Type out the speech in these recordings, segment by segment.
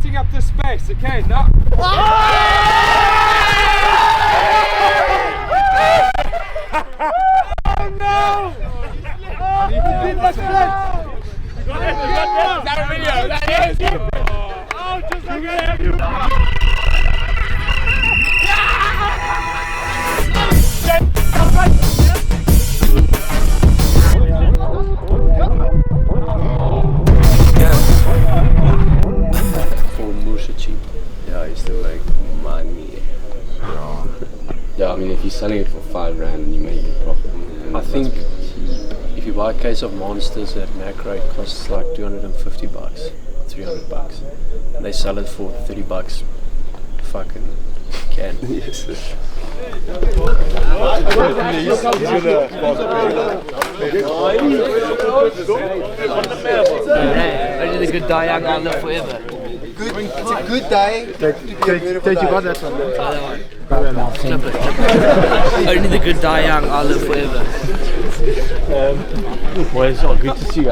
finishing up this space, okay? Now. Oh no! Oh, you did my split! Is that a video? That is! Oh, just like that! Yeah, I used to make money. Yeah, I mean, if you're selling it for £5 and you make a profit. I think if you buy a case of monsters at Macro, it costs like $250, $300, and they sell it for $30. Fucking can. Yes. Only the good die young and live forever. It's a good day. Take you got that one. Only the good die young, I live forever. Well, it's all good to see you.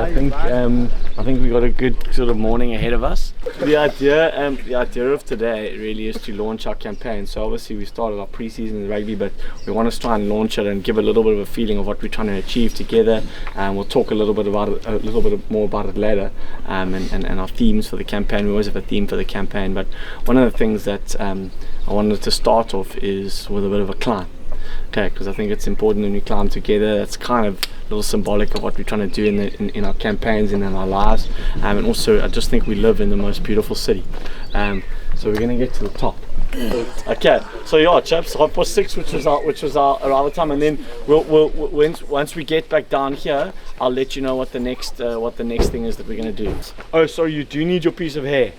I think we got a good sort of morning ahead of us. The idea of today really is to launch our campaign. So obviously we started our pre-season in rugby, but we want to try and launch it and give a little bit of a feeling of what we're trying to achieve together. And we'll talk a little bit more about it later, and our themes for the campaign. We always have a theme for the campaign, but one of the things that I wanted to start off is with a bit of a climb. Okay, because I think it's important when we climb together. It's kind of a little symbolic of what we're trying to do in our campaigns and in our lives, and also I just think we live in the most beautiful city. So we're going to get to the top. Okay, so yeah, chaps, 6:30, which was our arrival time, and then once we get back down here, I'll let you know what the next thing is that we're going to do. Oh, sorry, you do need your piece of hair.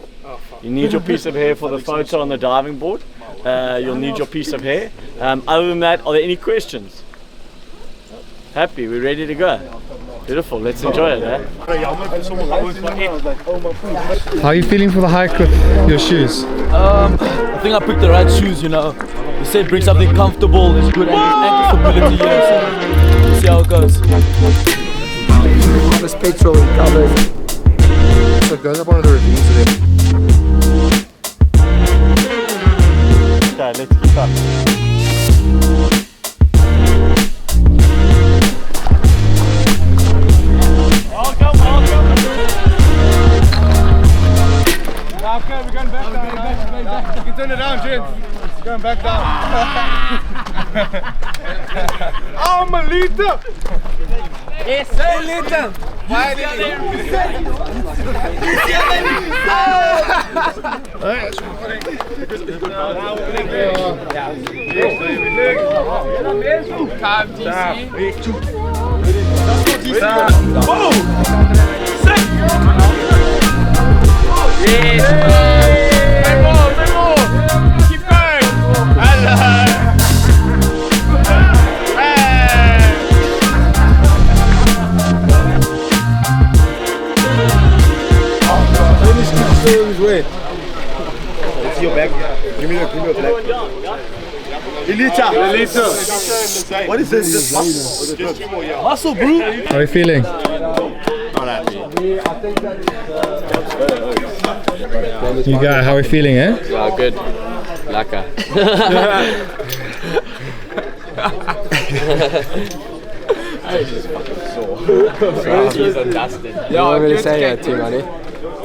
You need your piece of hair for the photo on the diving board. You'll need your piece of hair. Other than that, are there any questions? Happy? We're ready to go. Beautiful. Let's enjoy it. Eh? How are you feeling for the hike with your shoes? I think I picked the right shoes, you know. They said bring something comfortable, there's good ankle stability here, so we'll see how it goes. This petrol covers. So it goes up one of the ravines today. Okay, let's keep up. Okay, we're going back down. You can turn it down, gents. Going back down. Oh, Melita! Yes, sir, Luthando. Why did Keep going! Let's see your back. Give me the black. Elita. What is this? Muscle, bro. How are you feeling? You guys, how are you feeling, eh? Yeah, good. Laka. I just fucking sore. He's undusted. You want me to say that too, money?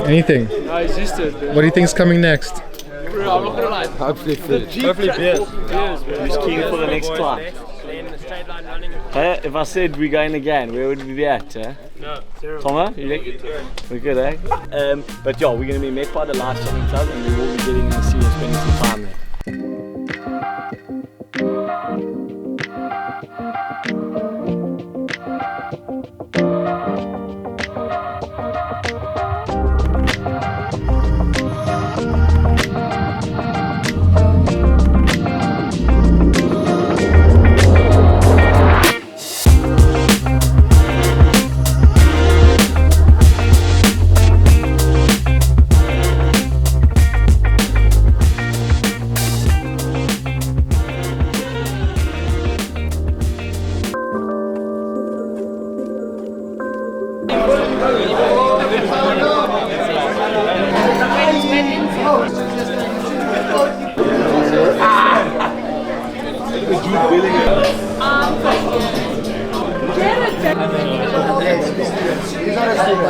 Anything? No, it's just What do you think's coming next? I'm not gonna lie. Hopefully food. Hopefully beers. Who's keen for the next climb? If I said we're going again, where would we be at? No, zero. Thomas, we're good, eh? But yeah, we're going to be met by the Life Swimming Club, and we will be getting to see and spending some time there.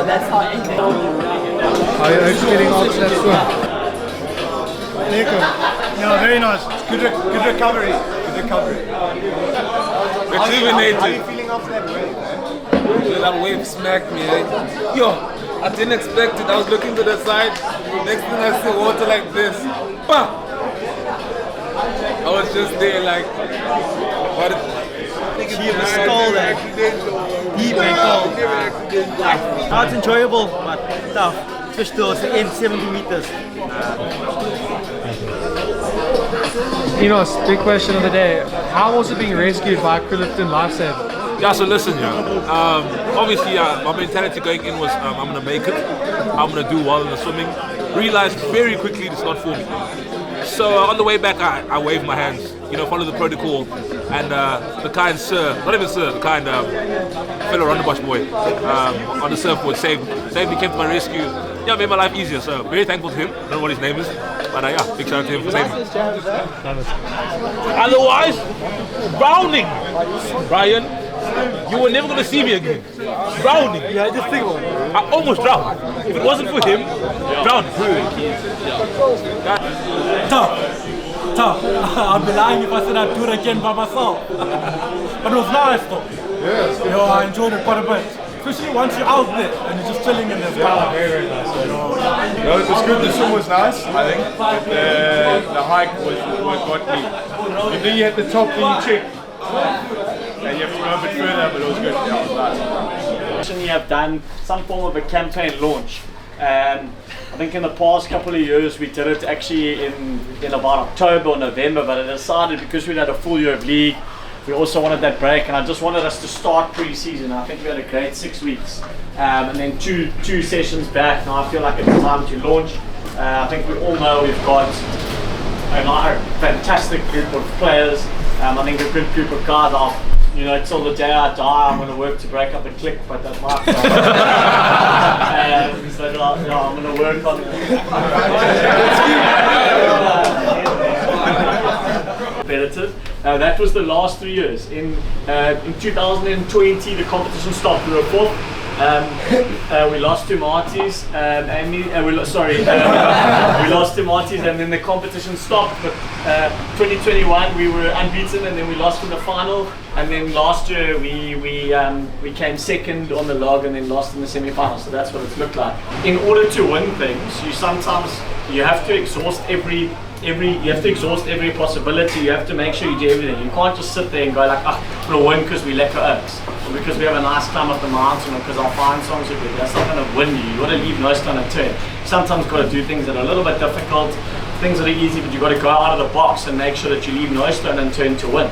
that's how it ended. Are you getting after that swim? No, very nice. Good recovery. Good recovery. Rejuvenated. How are you feeling after that wave? That wave smacked me, eh? Yo, I didn't expect it. I was looking to the side. Next thing I see water like this. Bah! I was just there like, what? Deep and cold. Deep and cold. Now it's enjoyable, but tough. Especially towards the end, 70 meters. Enos, big question of the day. How was it being rescued by Luthando Lifesaver? Yeah, so listen, obviously my mentality going in was I'm going to make it, I'm going to do well in the swimming. Realized very quickly it's not for me. So on the way back I waved my hands, follow the protocol, and the kind sir, not even sir, the kind fellow Rondabosch boy on the surfboard saved me, came to my rescue. Yeah, made my life easier, so very thankful to him. I don't know what his name is, but big shout out to him for saving me. Otherwise, drowning! Brian, you were never going to see me again. Drowning! Yeah, just think about it. I almost drowned. If it wasn't for him, drowned. Tough. I'd be lying if I said I'd do it again by myself. But it was nice though. Yes. I enjoyed it quite a bit. Especially once you're out there and you're just chilling in the sky. Very nice. No, it was good. The swim was nice, I think. But the hike was what me. And then you hit the top, then you check. And you have to go a bit further, but it was good. Yeah, it was nice. We have done some form of a campaign launch. I think in the past couple of years we did it actually in about October or November, but I decided because we had a full year of league, we also wanted that break, and I just wanted us to start pre-season. I think we had a great 6 weeks, and then two sessions back. Now I feel like it's time to launch. I think we all know we've got a fantastic group of players. I think a good group of guys are, till the day I die, I'm going to work to break up the clique, but that might so I'm going to work on competitive. That was the last 3 years. In 2020, the competition stopped. We were fourth. We lost to Marty's, we lost to Marty's, and then the competition stopped. But 2021 we were unbeaten, and then we lost in the final. And then last year we came second on the log, and then lost in the semi-final. So that's what it's looked like. In order to win things, you have to exhaust every possibility. You have to make sure you do everything. You can't just sit there and go like, I'm gonna win because we lekker oaks, or because we have a nice climb up the mountain, or because our fine songs are good. That's not gonna win you. You gotta leave no stone unturned. Sometimes you gotta do things that are a little bit difficult, things that are easy, but you gotta go out of the box and make sure that you leave no stone unturned to win.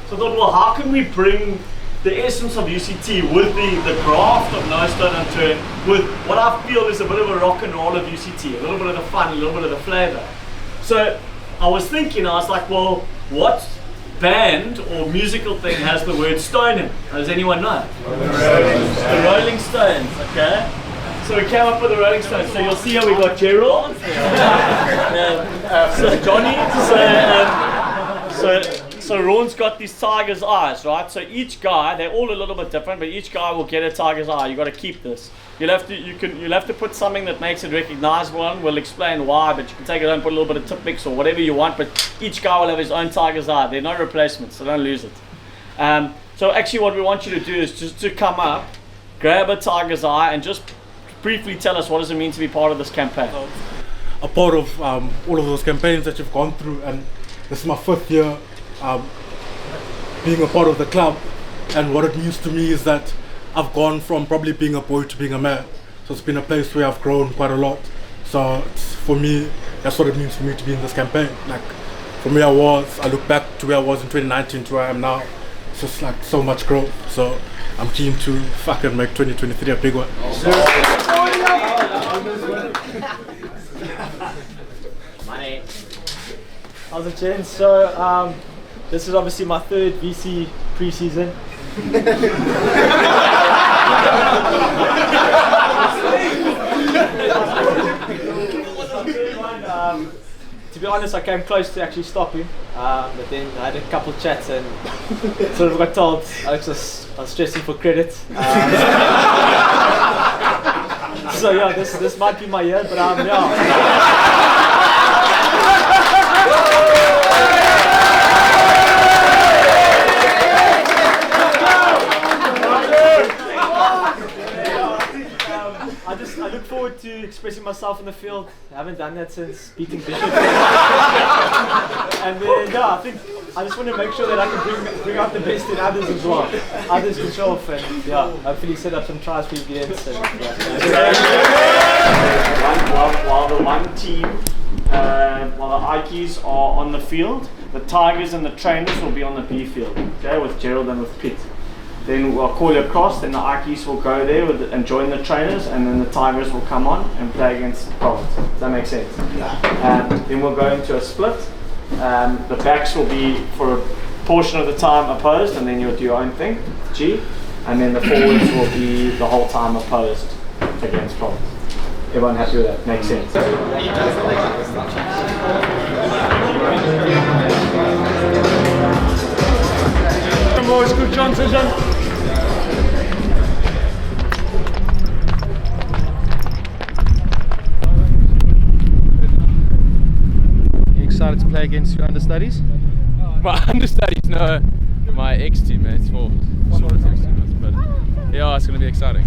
So I thought, well, how can we bring the essence of UCT with the craft of no stone unturned, with what I feel is a bit of a rock and roll of UCT, a little bit of the fun, a little bit of the flavor. So I was thinking, I was like, well, what band or musical thing has the word stone in? Does anyone know? The Rolling Stones, okay? So we came up with the Rolling Stones. So you'll see how we got Gerald, so Johnny, so Ron's got these tiger's eyes, right? So each guy, they're all a little bit different, but each guy will get a tiger's eye. You got to keep this. You'll have to put something that makes it recognizable on. We'll explain why, but you can take it and put a little bit of tip mix or whatever you want. But each guy will have his own tiger's eye. They're no replacements, so don't lose it. So actually, what we want you to do is just to come up, grab a tiger's eye, and just briefly tell us what does it mean to be part of this campaign. A part of all of those campaigns that you've gone through, and this is my 5th year being a part of the club, and what it means to me is that I've gone from probably being a boy to being a man. So it's been a place where I've grown quite a lot. So for me, that's what it means for me to be in this campaign. Like, from where I look back to where I was in 2019 to where I am now. It's just like so much growth. So I'm keen to fucking make 2023 a big one. Money. How's it, gents? So this is obviously my 3rd VC pre-season. To be honest, I came close to actually stopping, but then I had a couple of chats and sort of got told I was stressing for credit. So yeah, this might be my year, but yeah. I look forward to expressing myself in the field. I haven't done that since beating Bishop. And then yeah, I think I just want to make sure that I can bring out the best in others as well. Others can show off and yeah, hopefully set up some tries for events. While the one team, while the Ikeys are on the field, the Tigers and the trainers will be on the B field, okay, with Gerald and with Pete. Then we'll call you across, then the Ikeys will go there and join the trainers, and then the Tigers will come on and play against Province. Does that make sense? Yeah. Then we'll go into a split. The backs will be for a portion of the time opposed, and then you'll do your own thing, G. And then the forwards will be the whole time opposed against Province. Everyone happy with that? Makes sense. Boys, good transition. Excited to play against your understudies? My understudies, no, my ex-teammates for sort of teammates, but yeah, it's going to be exciting.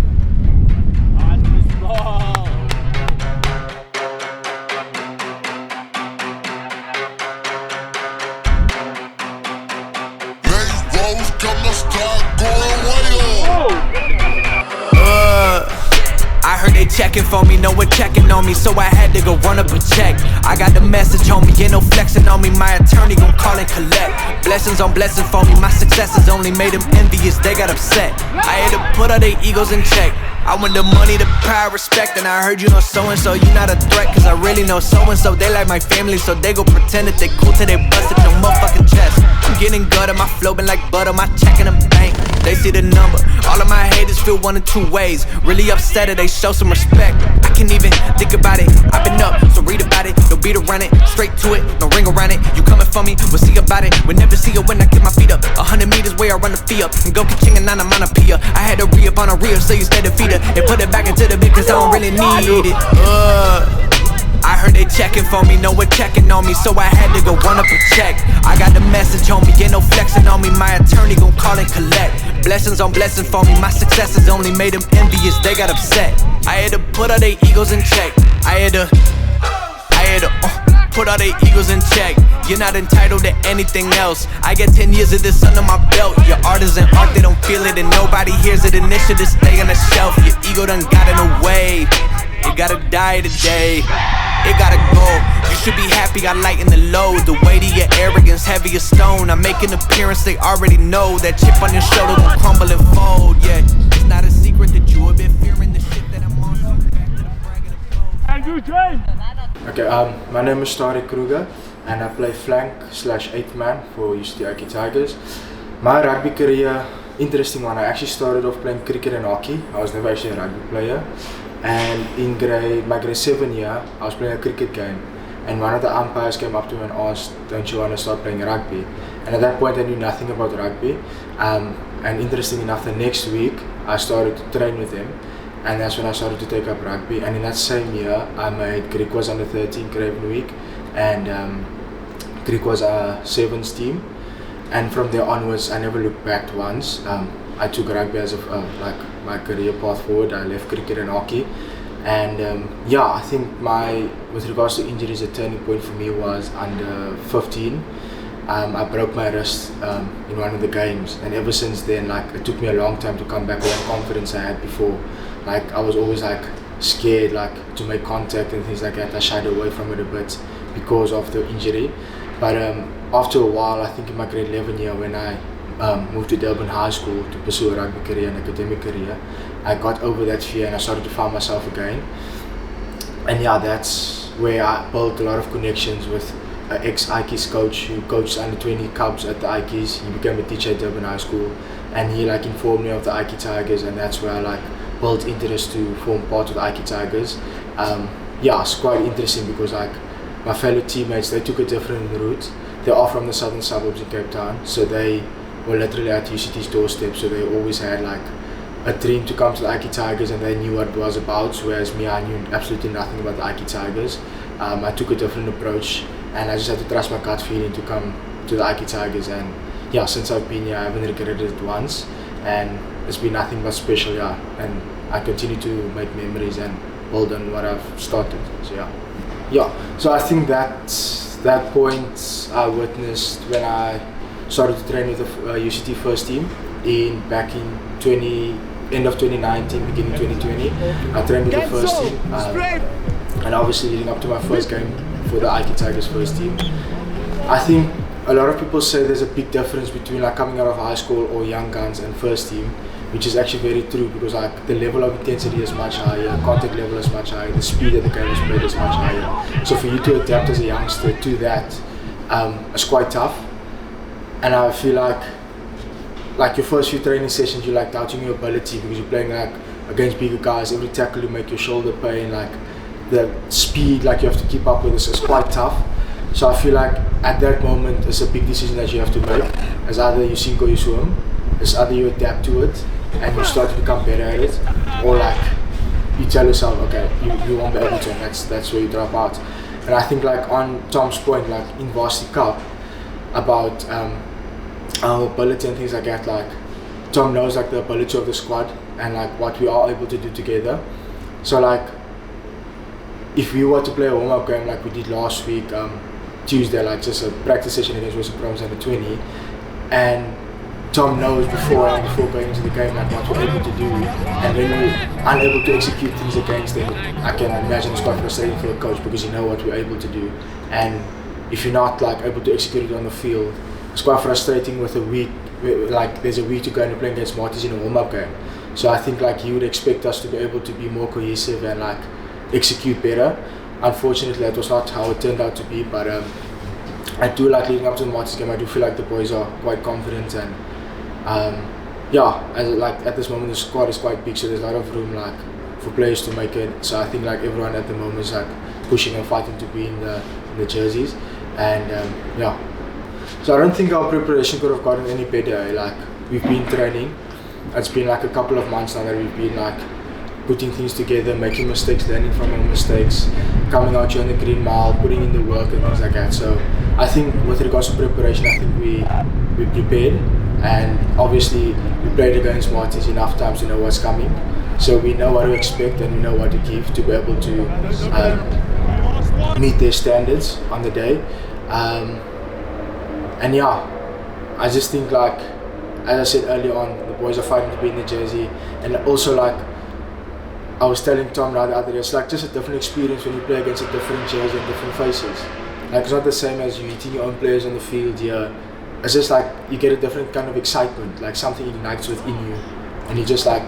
I heard they checking for me, no one checking on me, so I had to go run up a check. I got the message, homie, ain't no flexing on me, my attorney gon' call and collect. Blessings on blessings for me, my successes only made them envious, they got upset. I had to put all their egos in check. I want the money, the power, respect, and I heard you know so-and-so, you not a threat, cause I really know so-and-so, they like my family, so they go pretend that they cool till they busted no motherfucking chest. I'm getting gutter, my flow been like butter, my check in the bank, they see the number. All of my haters feel one of two ways, really upset or they show some respect. I can't even think about it, I've been up, so read about it, no beat around it, straight to it, no ring around it. You coming for me, we'll see about it, we'll never see it when I get my feet up. 100 meters where I run the fee up, and go ka-ching and nana manapia. I had to re-up on a reel, so you stay defeated, and put it back into the bit cause I don't really need it. I heard they checking for me, no one checking on me, so I had to go run up a check. I got the message, homie, ain't no flexing on me, my attorney gon' call and collect. Blessings on blessings for me, my successes only made them envious, they got upset. I had to put all their egos in check. I had to put all their egos in check. You're not entitled to anything else. I get 10 years of this under my belt. Your art is an art, they don't feel it and nobody hears it. Initiative stay on the shelf, your ego done got in the way. It gotta die today, it gotta go. You should be happy I lighten the load. The weight of your arrogance, heavy as stone. I make an appearance, they already know. That chip on your shoulder will crumble and fold. Yeah, it's not a secret that you a bit fearing the shit that I'm on. So back to the bragging of Andrew James. Okay, my name is Taariq Kruger and I play flank/8th man for UCT Ike Tigers. My rugby career, interesting one. I actually started off playing cricket and hockey. I was never actually a rugby player. And in my grade 7 year, I was playing a cricket game, and one of the umpires came up to me and asked, "Don't you want to start playing rugby?" And at that point, I knew nothing about rugby. And interesting enough, the next week I started to train with him, and that's when I started to take up rugby. And in that same year, I made Greek was under 13 Craven Week, and Greek was a sevens team. And from there onwards, I never looked back once. I took rugby as like my career path forward. I left cricket and hockey, and yeah, I think with regards to injuries, a turning point for me was under 15. I broke my wrist in one of the games, and ever since then, like, it took me a long time to come back with that confidence I had before. Like, I was always like scared, like, to make contact and things like that. I shied away from it a bit because of the injury. But after a while, I think in my grade 11 year, when I moved to Durban High School to pursue a rugby career and academic career, I got over that fear and I started to find myself again. And yeah, that's where I built a lot of connections with an ex-Ikeys coach who coached under 20 Cubs at the Ikeys. He became a teacher at Durban High School, and he like informed me of the Ike Tigers, and that's where I like built interest to form part of the Ike Tigers. Yeah, it's quite interesting because like my fellow teammates, they took a different route. They are from the southern suburbs in Cape Town, so they were literally at UCT's doorstep, so they always had like a dream to come to the Ike Tigers and they knew what it was about, whereas me, I knew absolutely nothing about the Ike Tigers. I took a different approach and I just had to trust my gut feeling to come to the Ike Tigers, and yeah, since I've been here I haven't regretted it once, and it's been nothing but special, yeah, and I continue to make memories and build on what I've started, so yeah. So I think that point I witnessed when I started to train with the UCT first team back in end of 2019, beginning 2020. I trained with the first team, and obviously leading up to my first game for the Ike Tigers first team. I think a lot of people say there's a big difference between like coming out of high school or young guns and first team, which is actually very true, because like the level of intensity is much higher, contact level is much higher, the speed that the game is played is much higher. So for you to adapt as a youngster to that is quite tough. And I feel like your first few training sessions, you're like doubting your ability because you're playing like against bigger guys. Every tackle you make your shoulder pain, like the speed like you have to keep up with is quite tough. So I feel like at that moment it's a big decision that you have to make. It's either you sink or you swim. It's either you adapt to it and you start to become better at it, or like you tell yourself, okay, you won't be able to, and that's where you drop out. And I think like on Tom's point, like in Varsity Cup, about our ability and things like that, like Tom knows like the ability of the squad and like what we are able to do together. So like if we were to play a warm-up game like we did last week, Tuesday, like just a practice session against Western Province under 20, and Tom knows before going into the game like what we're able to do, and when we're unable to execute things against them, I can imagine it's quite frustrating for the coach, because you know what we're able to do, and if you're not like able to execute it on the field, it's quite frustrating with a week, like there's a week to go and play against Marty's in a warm-up game. So I think like you would expect us to be able to be more cohesive and like execute better. Unfortunately that was not how it turned out to be, but I do like leading up to the Marty's game, I do feel like the boys are quite confident, and yeah, as like at this moment the squad is quite big, so there's a lot of room like for players to make it. So I think like everyone at the moment is like pushing and fighting to be in the jerseys, and yeah. So I don't think our preparation could have gotten any better. Like we've been training, it's been like a couple of months now that we've been like putting things together, making mistakes, learning from our mistakes, coming out here on the green mile, putting in the work and things like that. So I think with regards to preparation, I think we prepared, and obviously we played against Martins enough times to know what's coming. So we know what to expect and we know what to give to be able to meet their standards on the day. And yeah, I just think like, as I said earlier on, the boys are fighting to be in the jersey, and also like I was telling Tom now the other day, it's like just a different experience when you play against a different jersey and different faces. Like it's not the same as you eating your own players on the field here. It's just like you get a different kind of excitement, like something ignites within you, and you just like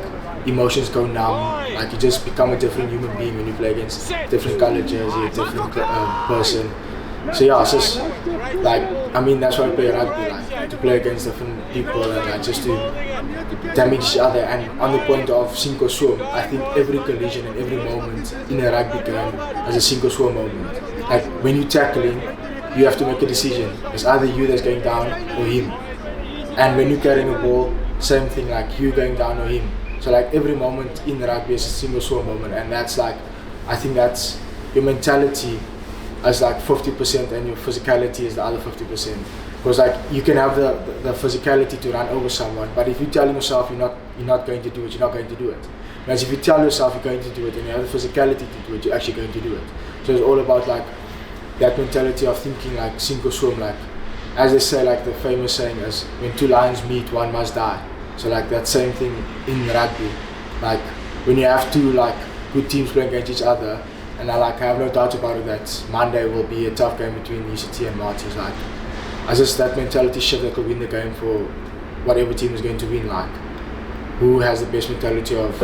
emotions go numb, like you just become a different human being when you play against a different colored jersey, a different person. So yeah, it's just like, I mean that's why I play rugby, like to play against different people and like just to damage each other. And on the point of sink or swim, I think every collision and every moment in a rugby game has a sink or swim moment. Like when you're tackling, you have to make a decision. It's either you that's going down or him. And when you're carrying a ball, same thing, like you going down or him. So like every moment in the rugby is a sink or swim moment, and that's like, I think that's your mentality as like 50% and your physicality is the other 50%. Because like you can have the physicality to run over someone, but if you tell yourself you're not going to do it, you're not going to do it. Whereas if you tell yourself you're going to do it and you have the physicality to do it, you're actually going to do it. So it's all about like that mentality of thinking like sink or swim. Like as they say, like the famous saying is, when two lions meet, one must die. So like that same thing in rugby. Like when you have two like good teams playing against each other, and I have no doubt about it that Monday will be a tough game between UCT and Marty's. Like, I just that mentality shift that could win the game for whatever team is going to win. Like, who has the best mentality of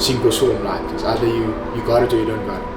sink or swim? Like, it's either you got it or you don't got it.